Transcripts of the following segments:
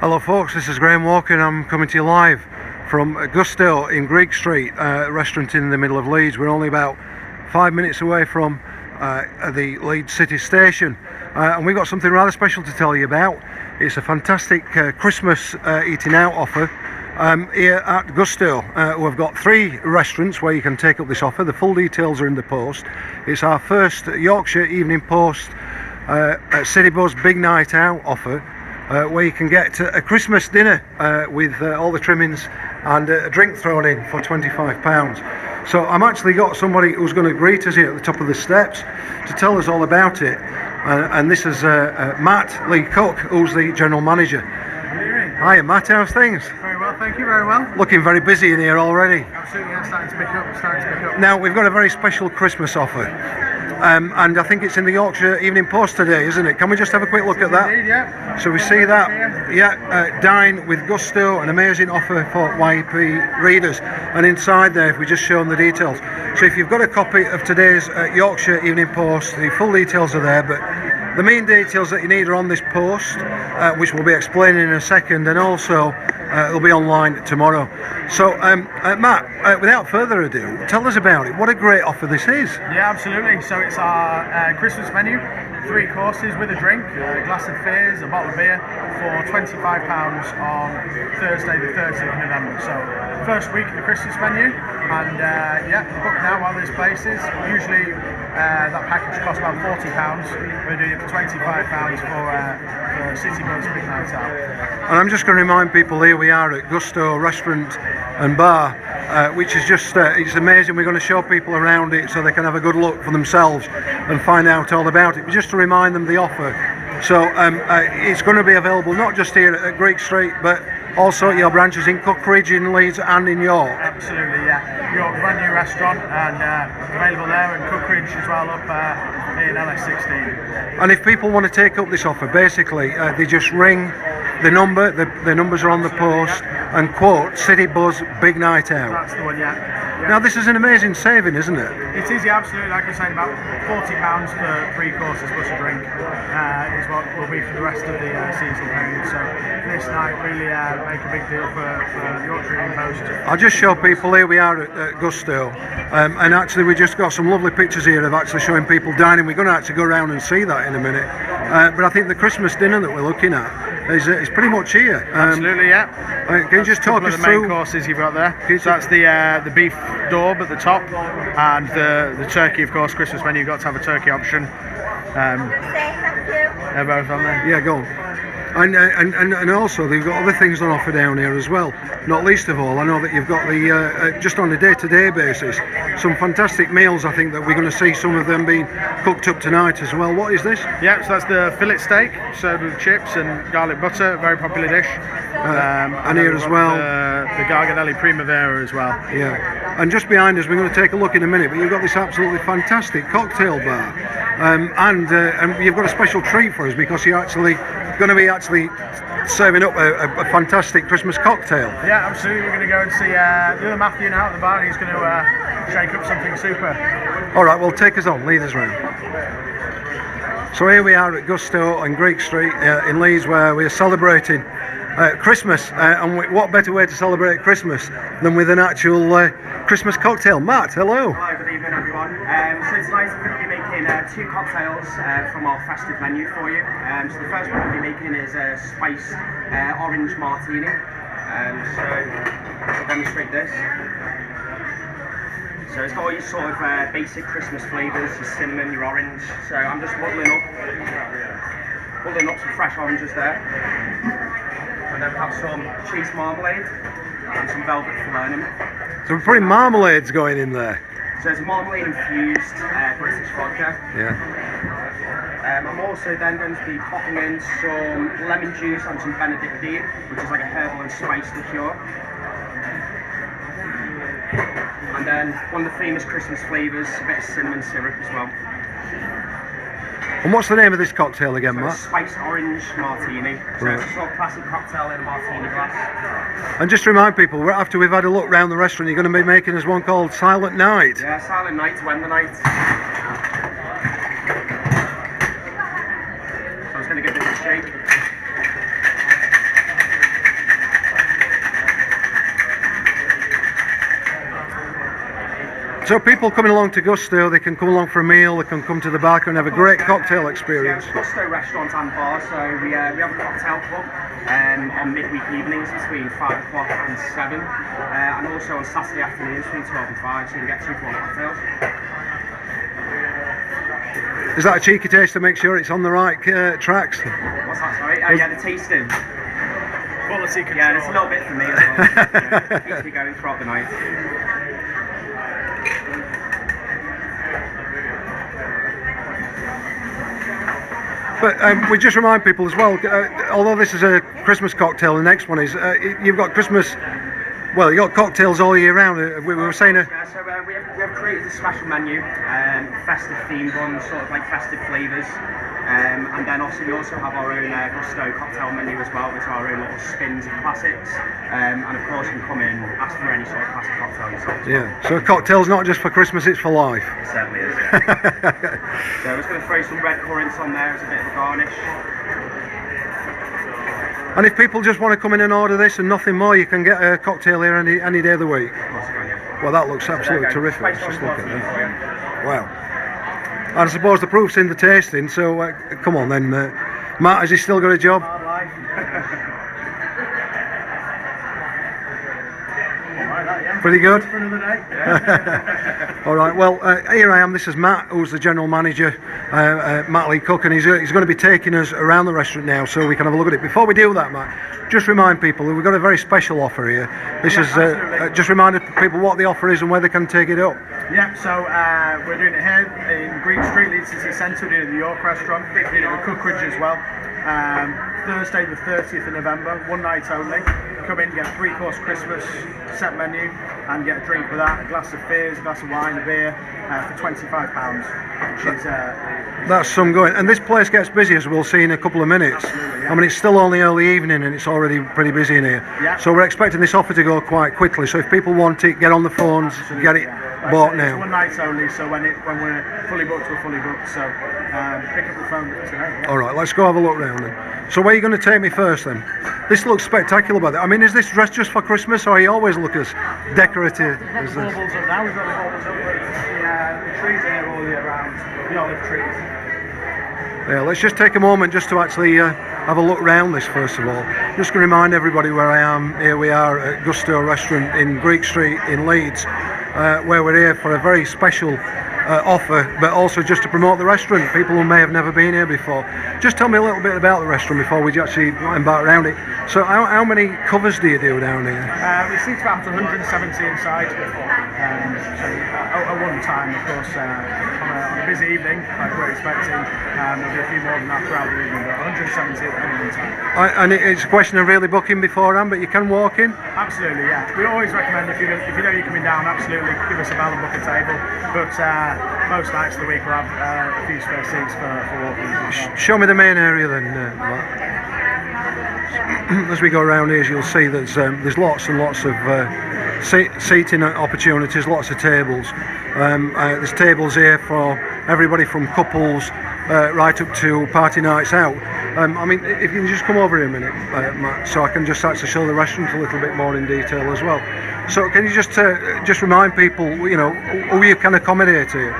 Hello folks, this is Graham Walker and I'm coming to you live from Gusto in Greek Street, a restaurant in the middle of Leeds. We're only about 5 minutes away from the Leeds city station, and we've got something rather special to tell you about. It's a fantastic Christmas eating out offer here at Gusto. We've got 3 restaurants where you can take up this offer. The full details are in the post. It's our first Yorkshire Evening Post City Buzz Big Night Out offer, where you can get a Christmas dinner with all the trimmings and a drink thrown in for £25. So I'm actually got somebody who's going to greet us here at the top of the steps to tell us all about it, and this is Matt Lee Cook, who's the general manager. Hiya Matt, how's things? Very well, thank you, very well. Looking very busy in here already. Absolutely, yeah, starting to pick up. Now we've got a very special Christmas offer. And I think it's in the Yorkshire Evening Post today, isn't it? Can we just have a quick look at that? Indeed, yeah. So we see that, yeah, dine with Gusto, an amazing offer for YP readers. And inside there, if we just show them the details. So if you've got a copy of today's Yorkshire Evening Post, the full details are there, but the main details that you need are on this post, which we'll be explaining in a second, and also it'll be online tomorrow. So Matt, without further ado, tell us about it. What a great offer this is. Yeah, absolutely. So it's our Christmas menu, 3 courses with a drink, a glass of fizz, a bottle of beer for £25 on Thursday the 30th of November. So first week of the Christmas menu, and yeah, book now while there's places. Usually that package costs about £40. We're doing it for £25 for City Buzz Big Night Out. And I'm just going to remind people, here we are at Gusto Restaurant and Bar, which is just, it's amazing. We're going to show people around it so they can have a good look for themselves and find out all about it. But just to remind them the offer. So it's going to be available not just here at Greek Street, but also at your branches in Cookridge, in Leeds and in York. Absolutely, yeah. York, brand new restaurant, and available there, and Cookridge as well up in LS16. And if people want to take up this offer, basically they just ring the number, the numbers are on the post, and quote City Buzz Big Night Out. That's the one, yeah. Now this is an amazing saving, isn't it? It is, yeah, absolutely. Like I was saying, about £40 for 3 courses plus a drink is what will be for the rest of the season period. So this night really make a big deal for Yorkshire Evening Post. I'll just show people, here we are at Gusto, and actually we just got some lovely pictures here of actually showing people dining. We're going to actually go around and see that in a minute, but I think the Christmas dinner that we're looking at is pretty much here. Absolutely, yeah. Can you just talk us through the main courses you've got there? So that's the beef daub at the top, and the turkey, of course. Christmas menu, you've got to have a turkey option. They're both on there. Yeah, go on. And also they've got other things on offer down here as well. Not least of all, I know that you've got the just on a day-to-day basis some fantastic meals. I think that we're going to see some of them being cooked up tonight as well. What is this? Yeah, so that's the fillet steak served with chips and garlic butter, a very popular dish. And here as well the garganelli primavera as well. Yeah, and just behind us, we're going to take a look in a minute, but you've got this absolutely fantastic cocktail bar, and you've got a special treat for us because you're actually going to be serving up a fantastic Christmas cocktail. Yeah, absolutely. We're going to go and see the other Matthew now at the bar, and he's going to shake up something super. Alright, well, take us on, lead us round. So here we are at Gusto on Greek Street in Leeds, where we're celebrating Christmas, and what better way to celebrate Christmas than with an actual Christmas cocktail. Matt, hello. Hello, good evening everyone. So tonight I'm going to be making 2 cocktails from our festive menu for you. So the first one I'll be making is a spiced orange martini. So I'll demonstrate this. So it's got all your sort of basic Christmas flavours, your cinnamon, your orange. So I'm just muddling up some fresh oranges there. And then we have some cheese marmalade and some velvet falernum. So we're putting marmalades going in there. So it's a marmalade infused British vodka. Yeah. I'm also then going to be popping in some lemon juice and some Benedictine, which is like a herbal and spice liqueur. And then one of the famous Christmas flavours, a bit of cinnamon syrup as well. And what's the name of this cocktail again, Matt? Spiced orange martini. So Right. it's a sort of classic cocktail in a martini glass. And just to remind people, after we've had a look round the restaurant, you're going to be making us one called Silent Night. Yeah, silent night to end the night. So I was going to give this a shake. So people coming along to Gusto, they can come along for a meal, they can come to the bar and have a great cocktail experience. Yeah, Gusto restaurant and bar, so we have a cocktail club on midweek evenings between 5 o'clock and 7, and also on Saturday afternoons between 12 and 5, so you can get 2 for 1 cocktails. Is that a cheeky taste to make sure it's on the right tracks? What's that, sorry? Oh yeah, the tasting. Quality control. Yeah, it's a little bit for me as well. Yeah, keeps me going throughout the night. But we just remind people as well, although this is a Christmas cocktail, the next one is, you've got Christmas, well, you've got cocktails all year round. We were saying... Yeah, so we have created a special menu, festive themed ones, sort of like festive flavours. And then obviously we also have our own Gusto cocktail menu as well, which are our own little spins of classics. And of course you can come in, ask for any sort of classic cocktail yourself. Yeah, so a cocktail's not just for Christmas, it's for life. It certainly is, yeah. So I'm just going to throw some red currants on there as a bit of a garnish. And if people just want to come in and order this and nothing more, you can get a cocktail here any day of the week. Of course you can, yeah. Well, that looks absolutely terrific. Let's just look at that. Wow. And I suppose the proof's in the tasting, so come on then. Matt, has he still got a job? Hard life. Pretty good? For another day. Yeah. All right, well, here I am. This is Matt, who's the general manager, Matt Lee Cook, and he's going to be taking us around the restaurant now so we can have a look at it. Before we do that, Matt, just remind people that we've got a very special offer here. This is just remind people what the offer is and where they can take it up. Yeah, so we're doing it here in Greek Street, Leeds City Centre. We're doing it at the York restaurant. We're doing it at Cookridge as well. Thursday the 30th of November, one night only. Come in, get a 3-course Christmas set menu and get a drink with that, a glass of fizz, a glass of wine, a beer for £25, which is... That's some going. And this place gets busy, as we'll see in a couple of minutes. Absolutely, yeah. I mean, it's still only early evening and it's already pretty busy in here. Yeah. So we're expecting this offer to go quite quickly. So if people want it, get on the phones, get it bought It's now. one night only, so when we're fully booked, we're fully booked. So pick up the phone today. Yeah. All right, let's go have a look round then. So where are you going to take me first then? This looks spectacular, by the way. I mean, is this dressed just for Christmas, or you always look as decorative We've got as the this? baubles up now. We've got the baubles up. The trees are here all year round. The olive trees. Yeah, let's just take a moment just to actually have a look round this first of all. Just going to remind everybody where I am. Here we are at Gusto Restaurant in Greek Street in Leeds, where we're here for a very special offer, but also just to promote the restaurant. People who may have never been here before. Just tell me a little bit about the restaurant before we actually embark around it. So how many covers do you do down here? We seat about 170 inside. So at one time, of course, on a busy evening, like we're expecting, there'll be a few more than that throughout the evening, but 170 at any one time. And it's a question of really booking beforehand, but you can walk in? Absolutely, yeah. We always recommend if you know you're coming down, absolutely give us a bell and book a table. But most nights of the week we'll have a few spare seats for walking. Show me the main area then, Matt. As we go around here, you'll see that there's lots and lots of seating opportunities, lots of tables. There's tables here for everybody from couples right up to party nights out. I mean, if you can just come over here a minute, Matt, so I can just actually show the restaurant a little bit more in detail as well. So can you just remind people, you know, who you can accommodate here?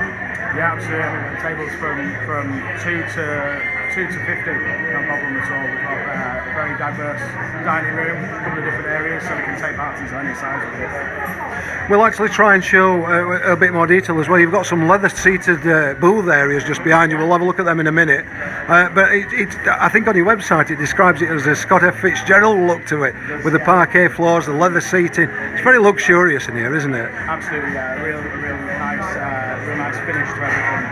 Yeah, absolutely. I mean, the tables from 2 to 50, no problem at all. We've got a very diverse dining room, a couple of different areas, so we can take parties of any size with it. We'll actually try and show a bit more detail as well. You've got some leather-seated booth areas just behind you. We'll have a look at them in a minute. But I think on your website it describes it as a Scott F. Fitzgerald look to it, with the parquet floors, the leather seating. It's very luxurious in here, isn't it? Absolutely, yeah. A real nice finish to everything.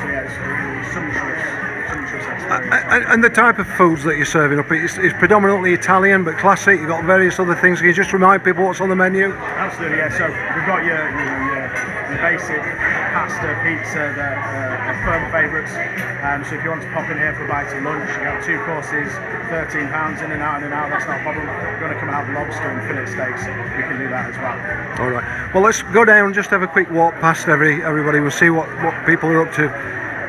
So yeah, it's a really sumptuous experience. And the type of foods that you're serving up is predominantly Italian, but classic. You've got various other things. Can you just remind people what's on the menu? Absolutely, yeah. So we've got your basic pasta, pizza, the firm favourites. So if you want to pop in here for a bite of lunch, you have 2 courses, £13 in and out. That's not a problem. If you want to come out with lobster and fillet steaks, we can do that as well. All right. Well, let's go down. Just have a quick walk past everybody. We'll see what people are up to.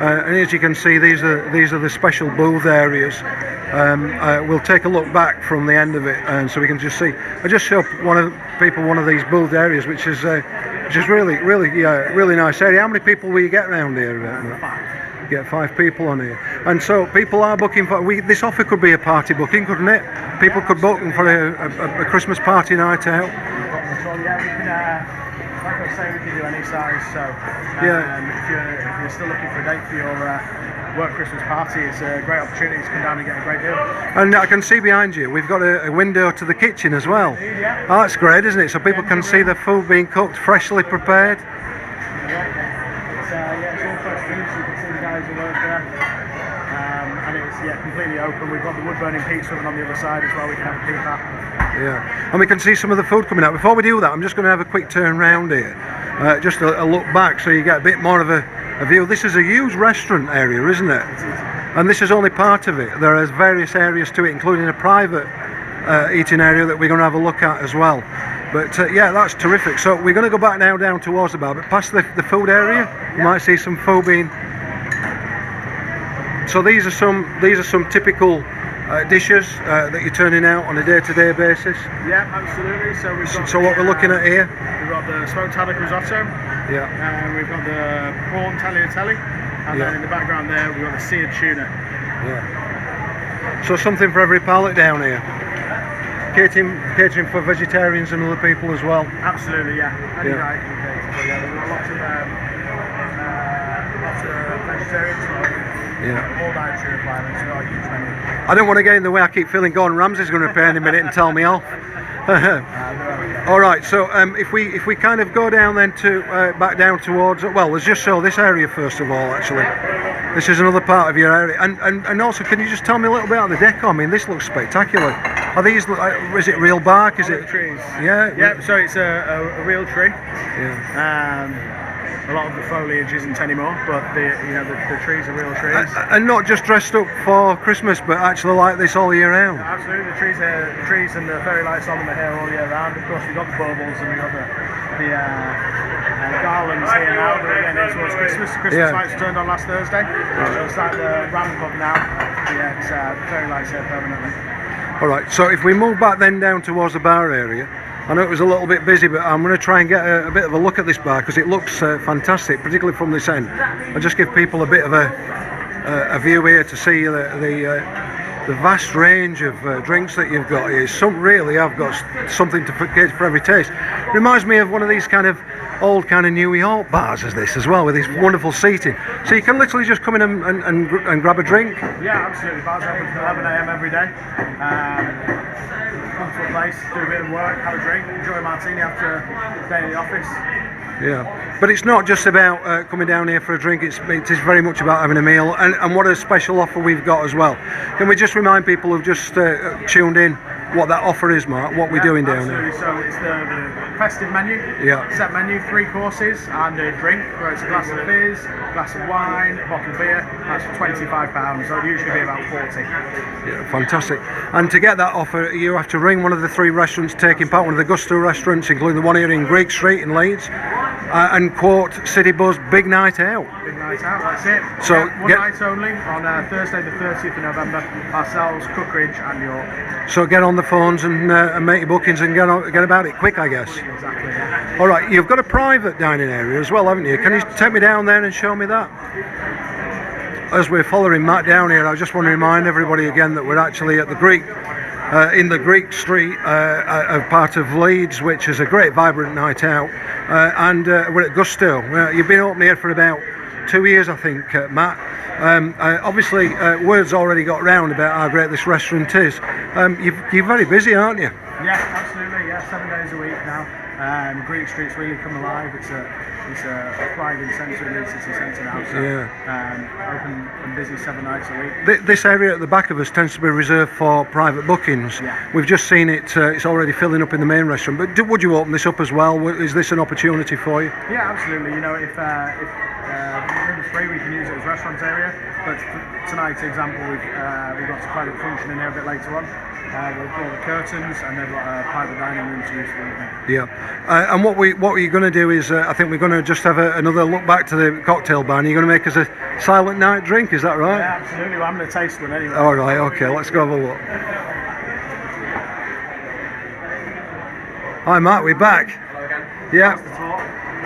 And as you can see, these are the special booth areas. We'll take a look back from the end of it, and so we can just see. I just show one of these booth areas, which is which is really nice area. How many people will you get around here? Get 5 people on here, and so people are booking for. This offer could be a party booking, couldn't it? People could book them for a Christmas party night out. Well, yeah, we can. Like I was saying, we can do any size. So, if you're still looking for a date for your work Christmas party, it's a great opportunity to come down and get a great deal. And I can see behind you, we've got a window to the kitchen as well. Yeah. Oh, that's great, isn't it? So people can see the food being cooked, freshly prepared. It's all fresh food, so you can see the guys who work there. And it's completely open. We've got the wood burning pizza oven on the other side as well. We can have a peek at. Yeah, and we can see some of the food coming out. Before we do that, I'm just going to have a quick turn round here, just a look back, so you get a bit more of a view. This is a huge restaurant area, isn't it? And this is only part of it. There are various areas to it, including a private eating area that we're going to have a look at as well. But yeah, that's terrific. So we're going to go back now down towards the bar, but past the food area, you might see some food being. So these are some typical dishes that you're turning out on a day-to-day basis. Yeah, absolutely. So we've got. So what we're looking at here. We've got the smoked haddock risotto. Yeah. We've got the prawn tagliatelle, and then in the background there we've got the seared tuna. Yeah. So something for every palate down here. Catering for vegetarians and other people as well. Absolutely, yeah. Any diet can be catered for. Yeah, we've got lots of vegetarians. All dietary requirements. We've got a huge menu. I don't want to get in the way. I keep feeling Gordon Ramsay's going to appear in a minute and tell me off. All right. So if we kind of go down then to back down towards, well, let's just show this area first of all. Actually, this is another part of your area, and also, can you just tell me a little bit about the decor? I mean, this looks spectacular. Are these? Is it real bark? Is it trees? Yeah. Yeah. So it's a real tree. Yeah. A lot of the foliage isn't anymore, but the trees are real trees. And not just dressed up for Christmas, but actually like this all year round. Absolutely, the trees and the fairy lights on them are here all year round. Of course, we've got the baubles and we've got the garlands here now. We're getting in towards Christmas. Christmas lights turned on last Thursday, so it's like the ramp up now. It's the fairy lights here permanently. All right, so if we move back then down towards the bar area, I know it was a little bit busy, but I'm going to try and get a bit of a look at this bar because it looks fantastic, particularly from this end. I'll just give people a bit of a view here to see the vast range of drinks that you've got here. I've got something to cater for every taste. Reminds me of one of these kind of old kind of New York bars as this as well, with this wonderful seating. So you can literally just come in and grab a drink. Yeah, absolutely. Bars open from 11 a.m. every day. Come to a place, do a bit of work, have a drink, enjoy a martini after a day in the office. Yeah, but it's not just about coming down here for a drink, it is very much about having a meal, and what a special offer we've got as well. Can we just remind people who've just tuned in what that offer is, Mark, what we're doing down there? So it's the festive menu, set menu, 3 courses and a drink, where it's a glass of fizz, glass of wine, a bottle of beer. That's £25, so it'd usually be about 40. Yeah, fantastic. And to get that offer, you have to ring one of the 3 restaurants taking part, one of the Gusto restaurants, including the one here in Greek Street in Leeds, and quote City Buzz Big Night Out. Big night out, that's it. So one night only on Thursday the 30th of November, ourselves, Cookridge and York. So get on the phones and make your bookings and get about it quick, I guess. Exactly, yeah. All right, you've got a private dining area as well, haven't you? Can you take me down there and show me that? As we're following Matt down here, I just want to remind everybody again that we're actually at the Greek, in the Greek Street, a part of Leeds, which is a great vibrant night out, and we're at Gusto. You've been open here for about 2 years, I think, Matt. Obviously, word's already got round about how great this restaurant is. You're very busy, aren't you? Yeah, absolutely. Yeah, 7 days a week now. Greek Street's really come alive. It's a thriving centre in Leeds city centre now. So, open and busy 7 nights a week. This area at the back of us tends to be reserved for private bookings. Yeah. We've just seen it. It's already filling up in the main restaurant. But would you open this up as well? Is this an opportunity for you? Yeah, absolutely. You know, if room is free, we can use it as restaurant area. But tonight's example, we've got a private function in here a bit later on. We'll pull the curtains and they've got a private dining room to use for the evening. Yeah, and what we're going to do is I think we're going to just have another look back to the cocktail bar, and you're going to make us a silent night drink, is that right? Yeah, absolutely. Well, I'm going to taste one anyway. All right, okay, let's go have a look. Hi Matt, we're back. Hello again. Yeah.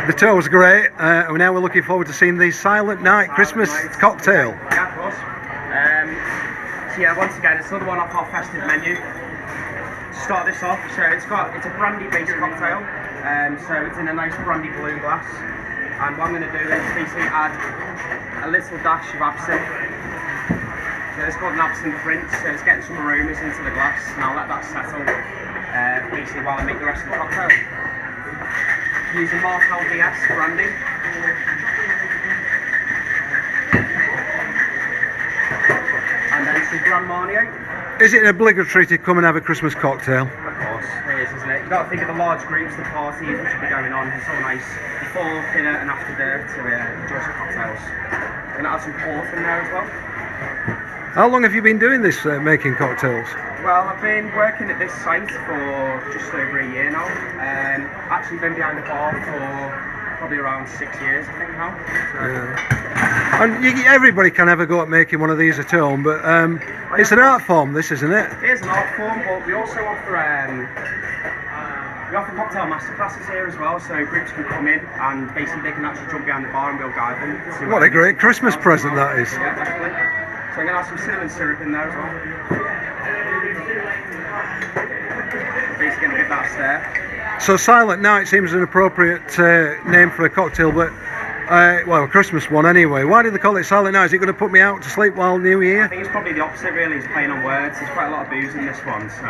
The tour was great, and now we're looking forward to seeing the Silent Night Christmas cocktail. Yeah, of course. So yeah, once again, it's another one off our festive menu. To start this off, so it's a brandy-based cocktail. So it's in a nice brandy balloon glass. And what I'm going to do is basically add a little dash of absinthe. So it's called an absinthe rinse, so it's getting some aromas into the glass, and I'll let that settle basically while I make the rest of the cocktail. Using Martel DS brandy. And then some Grand Marnier. Is it obligatory to come and have a Christmas cocktail? Of course, it is, isn't it? You've got to think of the large groups, the parties which will be going on. It's all nice before dinner and after dinner to enjoy some cocktails. We're going to add some port in there as well. How long have you been doing this, making cocktails? Well, I've been working at this site for just over a year now. Actually been behind the bar for probably around 6 years, I think now. So, yeah. And everybody can have a go at making one of these at home, but it's an art form, this, isn't it? It is an art form, but we also offer cocktail masterclasses here as well, so groups can come in and basically they can actually jump behind the bar and we'll guide them. What a great Christmas present that is. Yeah, definitely. So I'm going to have some cinnamon syrup in there as well. Basically going to give that a stir. So Silent Night seems an appropriate name for a cocktail, but well, a Christmas one anyway. Why do they call it Silent Night? Is it going to put me out to sleep while New Year? I think it's probably the opposite really, it's playing on words. There's quite a lot of booze in this one, so...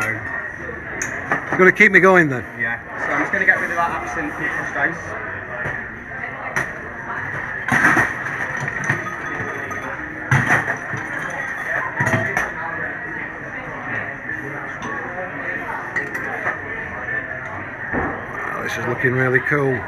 You're going to keep me going then? Yeah, so I'm just going to get rid of that absinthe and crushed ice. Oh, this is looking really cool.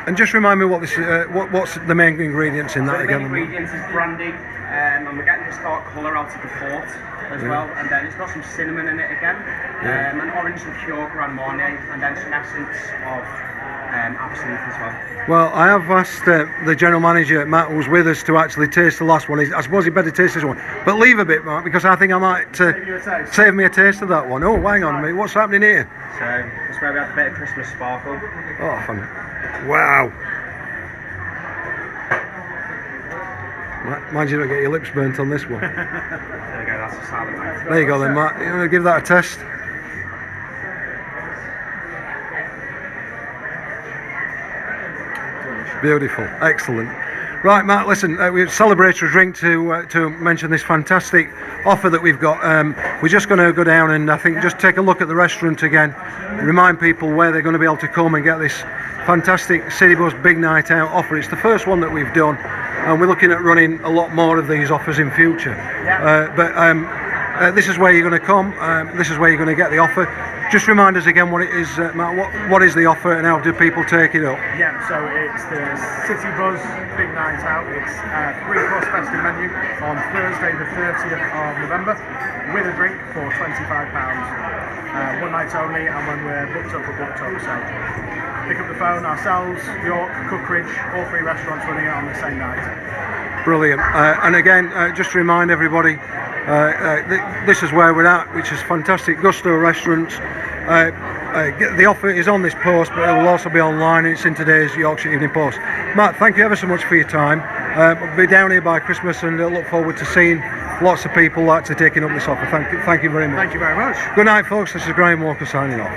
And just remind me what this what's the main ingredients in that so again? The main ingredients is brandy, and we're getting this dark colour out of the port as well, and then it's got some cinnamon in it again, an orange liqueur Grand Marnier, and then some essence of absinthe as well. Well, I have asked the general manager, Matt, who's with us, to actually taste the last one. I suppose he better taste this one, but leave a bit, Mark, because I think I might save me a taste of that one. Oh, hang on a minute, what's happening here? So that's where we have a bit of Christmas sparkle. Oh, fun. Wow. Mind you don't get your lips burnt on this one. There you go, that's a Silent Night. There you go then, Matt. You want to give that a test? Beautiful, excellent. Right, Matt, listen, we have a celebratory drink to mention this fantastic offer that we've got. We're just going to go down and I think just take a look at the restaurant again, remind people where they're going to be able to come and get this fantastic City Bus Big Night Out offer. It's the first one that we've done, and we're looking at running a lot more of these offers in future. But this is where you're going to come, this is where you're going to get the offer. Just remind us again what it is, Matt, what is the offer and how do people take it up? Yeah, so it's the City Buzz Big Night Out. It's a 3-course festive menu on Thursday the 30th of November with a drink for £25. One night only, and when we're booked up, we're booked up. So pick up the phone, ourselves, York, Cookridge, all 3 restaurants running it on the same night. Brilliant. And again, just to remind everybody, this is where we're at, which is fantastic Gusto restaurants. The offer is on this post, but it will also be online. It's in today's Yorkshire Evening Post. Matt, thank you ever so much for your time. We'll be down here by Christmas, and look forward to seeing lots of people actually taking up this offer. Thank you very much. Thank you very much. Good night, folks. This is Graham Walker signing off.